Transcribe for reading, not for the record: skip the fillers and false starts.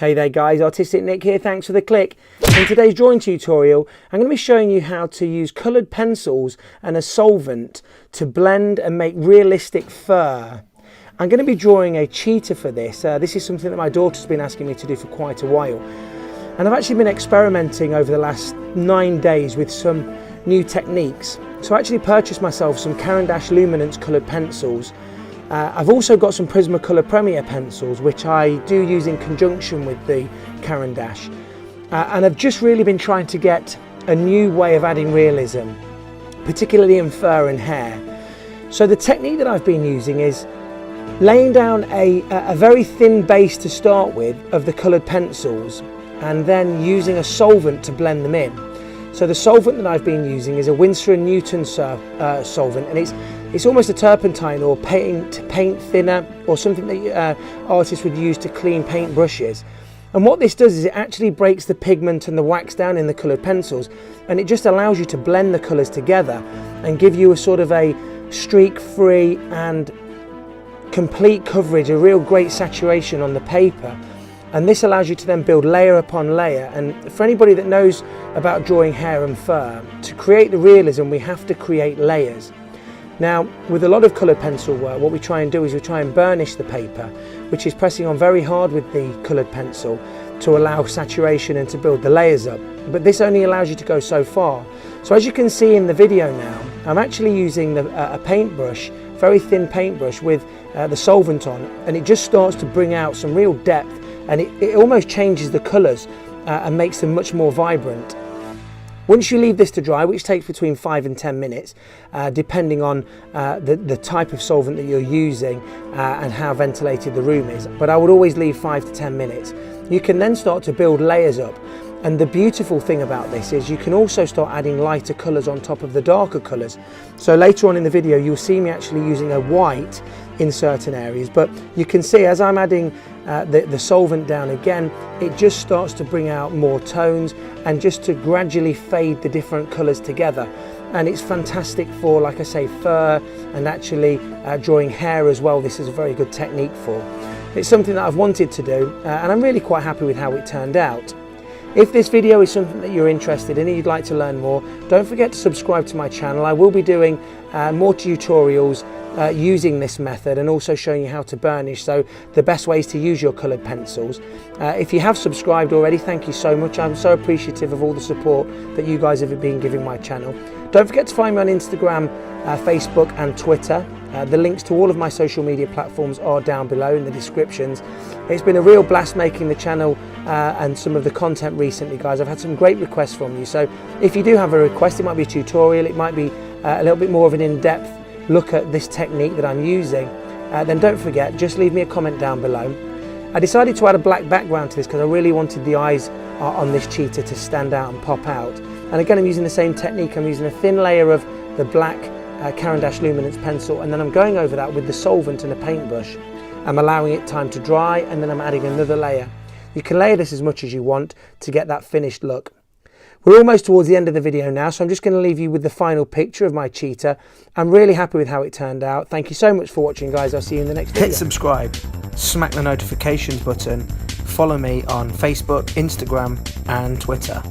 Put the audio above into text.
Hey there guys, Artistic Nick here, thanks for the click. In today's drawing tutorial, I'm going to be showing you how to use coloured pencils and a solvent to blend and make realistic fur. I'm going to be drawing a cheetah for this. This is something that my daughter's been asking me to do for quite a while. And I've actually been experimenting over the last 9 days with some new techniques. So I actually purchased myself some Caran D'ache Luminance coloured pencils. I've also got some Prismacolor Premier pencils, which I do use in conjunction with the Caran D'ache. And I've just really been trying to get a new way of adding realism, particularly in fur and hair. So the technique that I've been using is laying down a very thin base to start with of the coloured pencils, and then using a solvent to blend them in. So the solvent that I've been using is a Winsor & Newton solvent, and it's almost a turpentine or paint thinner, or something that artists would use to clean paint brushes. And what this does is it actually breaks the pigment and the wax down in the coloured pencils, and it just allows you to blend the colours together and give you a sort of a streak-free and complete coverage, a real great saturation on the paper. And this allows you to then build layer upon layer. And for anybody that knows about drawing hair and fur, to create the realism we have to create layers. Now with a lot of coloured pencil work, what we try and do is we try and burnish the paper, which is pressing on very hard with the coloured pencil to allow saturation and to build the layers up. But this only allows you to go so far. So as you can see in the video now, I'm actually using a paintbrush, very thin paintbrush with the solvent on, and it just starts to bring out some real depth, and it almost changes the colours and makes them much more vibrant. Once you leave this to dry, which takes between 5 and 10 minutes, depending on the type of solvent that you're using and how ventilated the room is, but I would always leave 5 to 10 minutes. You can then start to build layers up. And the beautiful thing about this is you can also start adding lighter colours on top of the darker colours. So later on in the video you'll see me actually using a white in certain areas, but you can see as I'm adding the solvent down again, it just starts to bring out more tones and just to gradually fade the different colours together. And it's fantastic for, like I say, fur and actually drawing hair as well. This is a very good technique for. It's something that I've wanted to do and I'm really quite happy with how it turned out. If this video is something that you're interested in and you'd like to learn more, don't forget to subscribe to my channel. I will be doing more tutorials using this method and also showing you how to burnish, so the best ways to use your coloured pencils. If you have subscribed already, thank you so much. I'm so appreciative of all the support that you guys have been giving my channel. Don't forget to find me on Instagram, Facebook and Twitter. The links to all of my social media platforms are down below in the descriptions. It's been a real blast making the channel and some of the content recently, guys. I've had some great requests from you, so if you do have a request, it might be a tutorial, it might be a little bit more of an in-depth look at this technique that I'm using, then don't forget, just leave me a comment down below. I decided to add a black background to this because I really wanted the eyes on this cheetah to stand out and pop out. And again, I'm using the same technique. I'm using a thin layer of the black Caran D'ache Luminance pencil, and then I'm going over that with the solvent and a paintbrush. I'm allowing it time to dry, and then I'm adding another layer. You can layer this as much as you want to get that finished look. We're almost towards the end of the video now, so I'm just going to leave you with the final picture of my cheetah. I'm really happy with how it turned out. Thank you so much for watching, guys. I'll see you in the next video. Hit subscribe, smack the notifications button, follow me on Facebook, Instagram and Twitter.